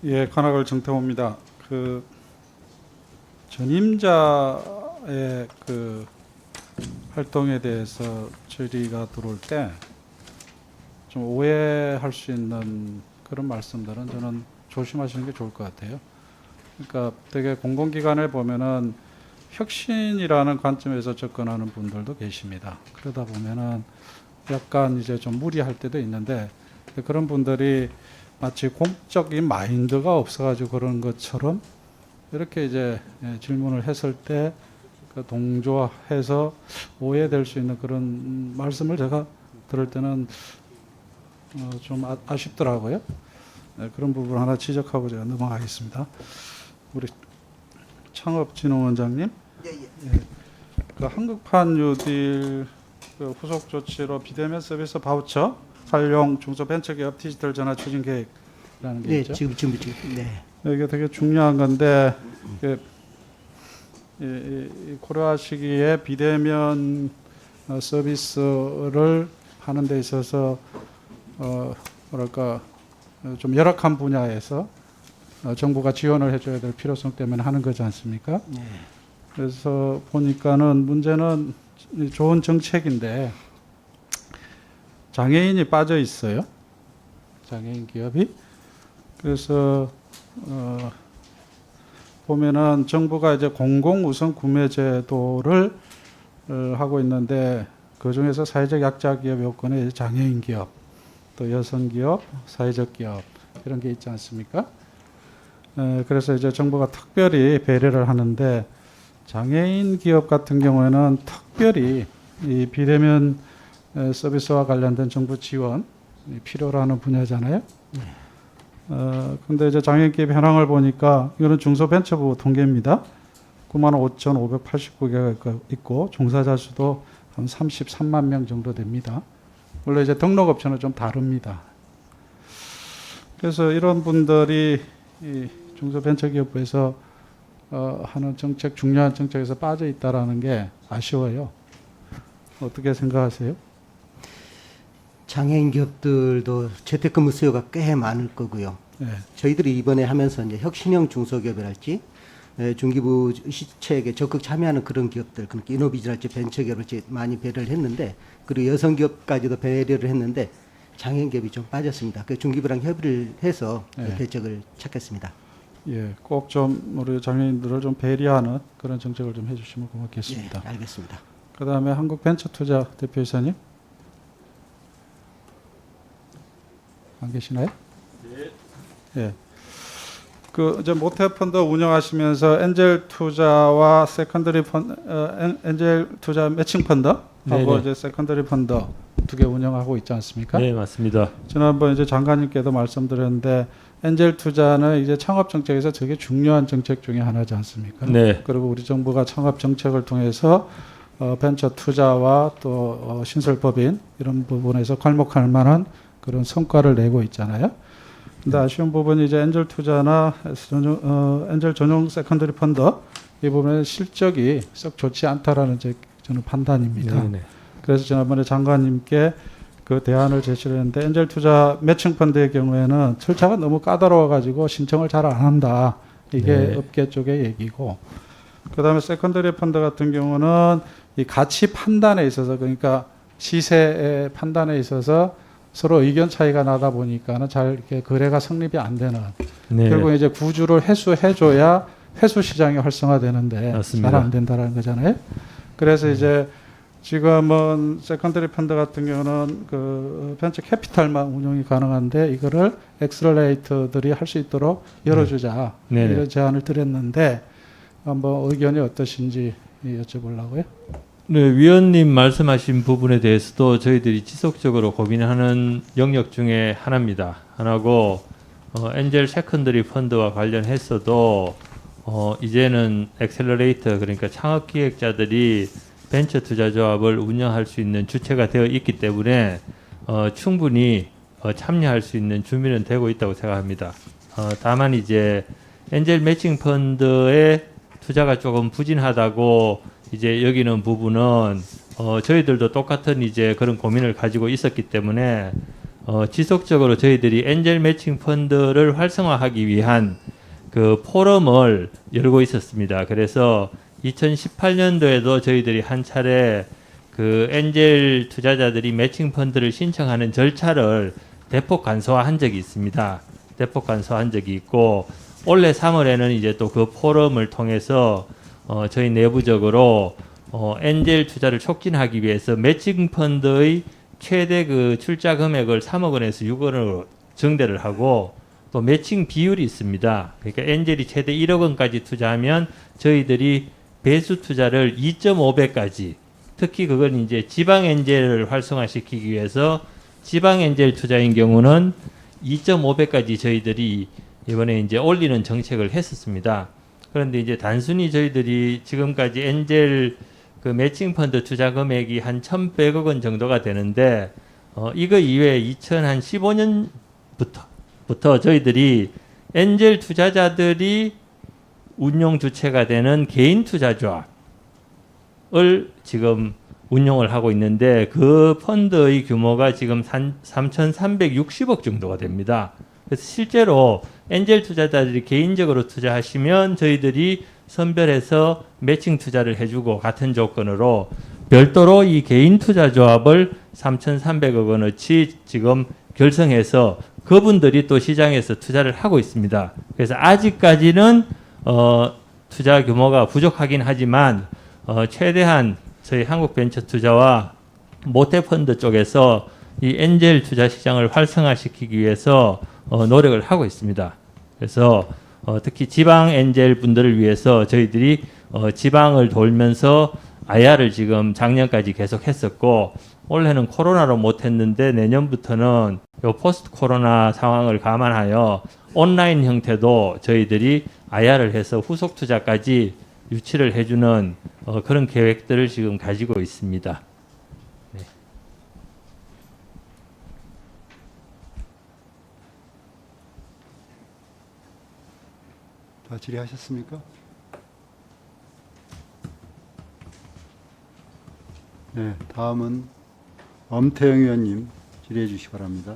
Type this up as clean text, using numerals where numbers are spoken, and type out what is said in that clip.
예, 관악을 정태호입니다. 그 전임자의 그 활동에 대해서 질의가 들어올 때 좀 오해할 수 있는 그런 말씀들은 저는 조심하시는 게 좋을 것 같아요. 그러니까 되게 공공기관에 보면은 혁신이라는 관점에서 접근하는 분들도 계십니다. 그러다 보면은 약간 이제 좀 무리할 때도 있는데 그런 분들이 마치 공적인 마인드가 없어가지고 그런 것처럼 이렇게 이제 질문을 했을 때 그 동조해서 오해될 수 있는 그런 말씀을 제가 들을 때는 좀 아쉽더라고요. 그런 부분 하나 지적하고 제가 넘어가겠습니다. 우리 창업진흥원장님, 그 한국판 뉴딜 그 후속 조치로 비대면 서비스 바우처 활용 중소벤처기업 디지털 전환 추진 계획이라는 게 있죠. 지금 네. 이게 되게 중요한 건데 이 코로나 시기에 비대면 서비스를 하는 데 있어서 뭐랄까 좀 열악한 분야에서 정부가 지원을 해줘야 될 필요성 때문에 하는 거지 않습니까? 네. 그래서 보니까는 문제는 좋은 정책인데 장애인이 빠져 있어요. 장애인 기업이. 그래서 보면은 정부가 이제 공공 우선 구매 제도를 하고 있는데 그 중에서 사회적 약자 기업 요건에 장애인 기업, 또 여성 기업, 사회적 기업 이런 게 있지 않습니까? 그래서 이제 정부가 특별히 배려를 하는데 장애인 기업 같은 경우에는 특별히 이 비대면 서비스와 관련된 정부 지원이 필요로 하는 분야잖아요. 근데 이제 장애인 기업 현황을 보니까 이거는 중소벤처부 통계입니다. 95,589개가 있고 종사자 수도 한 33만 명 정도 됩니다. 원래 이제 등록업체는 좀 다릅니다. 그래서 이런 분들이 이 중소벤처기업부에서 하는 정책, 중요한 정책에서 빠져 있다라는 게 아쉬워요. 어떻게 생각하세요? 장애인 기업들도 재택근무 수요가 꽤 많을 거고요. 네. 저희들이 이번에 하면서 이제 혁신형 중소기업이랄지 중기부 시책에 적극 참여하는 그런 기업들, 그러니까 이노비즈랄지 벤처기업을 많이 배려를 했는데, 그리고 여성 기업까지도 배려를 했는데 장애인 기업이 좀 빠졌습니다. 그 중기부랑 협의를 해서 네. 대책을 찾겠습니다. 예, 꼭 좀 우리 장애인들을 좀 배려하는 그런 정책을 좀 해주시면 고맙겠습니다. 예, 알겠습니다. 그 다음에 한국벤처투자 대표이사님. 안 계시나요? 네. 예. 그 이제 모태펀드 운영하시면서 엔젤 투자와 세컨더리 펀드, 엔젤 투자 매칭 펀드하고 네네. 이제 세컨더리 펀드 두 개 운영하고 있지 않습니까? 네, 맞습니다. 지난번 이제 장관님께도 말씀드렸는데 엔젤 투자는 이제 창업 정책에서 되게 중요한 정책 중에 하나지 않습니까? 네. 그리고 우리 정부가 창업 정책을 통해서 벤처 투자와 또 신설법인 이런 부분에서 괄목할 만한 그런 성과를 내고 있잖아요. 근데 아쉬운 부분이 이제 엔젤 투자나 엔젤 전용 세컨더리 펀드 이 부분의 실적이 썩 좋지 않다라는 저는 판단입니다. 네네. 그래서 지난번에 장관님께 그 대안을 제시를 했는데 엔젤 투자 매칭 펀드의 경우에는 절차가 너무 까다로워 가지고 신청을 잘 안 한다. 이게 네. 업계 쪽의 얘기고. 그다음에 세컨더리 펀드 같은 경우는 이 가치 판단에 있어서, 그러니까 시세의 판단에 있어서 서로 의견 차이가 나다 보니까는 잘 이렇게 거래가 성립이 안 되는. 네. 결국 이제 구주를 회수해줘야 회수 시장이 활성화되는데 맞습니다. 잘 안 된다라는 거잖아요. 그래서 이제 지금은 세컨더리 펀드 같은 경우는 그 벤처 캐피탈만 운용이 가능한데 이거를 엑셀러레이터들이 할 수 있도록 열어주자. 네네. 이런 제안을 드렸는데 한번 의견이 어떠신지 여쭤보려고요. 네, 위원님 말씀하신 부분에 대해서도 저희들이 지속적으로 고민하는 영역 중에 하나고 엔젤 세컨더리 펀드와 관련해서도 이제는 엑셀러레이터, 그러니까 창업 기획자들이 벤처 투자 조합을 운영할 수 있는 주체가 되어 있기 때문에 충분히 참여할 수 있는 준비는 되고 있다고 생각합니다. 다만 이제 엔젤 매칭 펀드의 투자가 조금 부진하다고 이제 여기는 부분은 저희들도 똑같은 이제 그런 고민을 가지고 있었기 때문에 지속적으로 저희들이 엔젤 매칭 펀드를 활성화하기 위한 그 포럼을 열고 있었습니다. 그래서 2018년도에도 저희들이 한 차례 그 엔젤 투자자들이 매칭 펀드를 신청하는 절차를 대폭 간소화한 적이 있습니다. 대폭 간소화한 적이 있고 올해 3월에는 이제 또 그 포럼을 통해서 저희 내부적으로 엔젤 투자를 촉진하기 위해서 매칭 펀드의 최대 그 출자 금액을 3억 원에서 6억 원으로 정대를 하고 또 매칭 비율이 있습니다. 그러니까 엔젤이 최대 1억 원까지 투자하면 저희들이 배수 투자를 2.5배까지 특히 그건 이제 지방 엔젤을 활성화시키기 위해서 지방 엔젤 투자인 경우는 2.5배까지 저희들이 이번에 이제 올리는 정책을 했었습니다. 그런데 이제 단순히 저희들이 지금까지 엔젤 그 매칭 펀드 투자 금액이 한 1,100억 원 정도가 되는데 이거 이외에 2015년부터 저희들이 엔젤 투자자들이 운용 주체가 되는 개인 투자 조합을 지금 운용을 하고 있는데 그 펀드의 규모가 지금 3,360억 정도가 됩니다. 그래서 실제로 엔젤 투자자들이 개인적으로 투자하시면 저희들이 선별해서 매칭 투자를 해주고 같은 조건으로 별도로 이 개인 투자 조합을 3,300억 원어치 지금 결성해서 그분들이 또 시장에서 투자를 하고 있습니다. 그래서 아직까지는 투자 규모가 부족하긴 하지만 최대한 저희 한국벤처투자와 모태펀드 쪽에서 이 엔젤 투자 시장을 활성화시키기 위해서 노력을 하고 있습니다. 그래서 특히 지방 엔젤 분들을 위해서 저희들이 지방을 돌면서 IR을 지금 작년까지 계속 했었고 올해는 코로나로 못했는데 내년부터는 요 포스트 코로나 상황을 감안하여 온라인 형태도 저희들이 IR을 해서 후속 투자까지 유치를 해주는 그런 계획들을 지금 가지고 있습니다. 네. 다 질의하셨습니까? 네, 다음은 엄태영 의원님 질의해 주시기 바랍니다.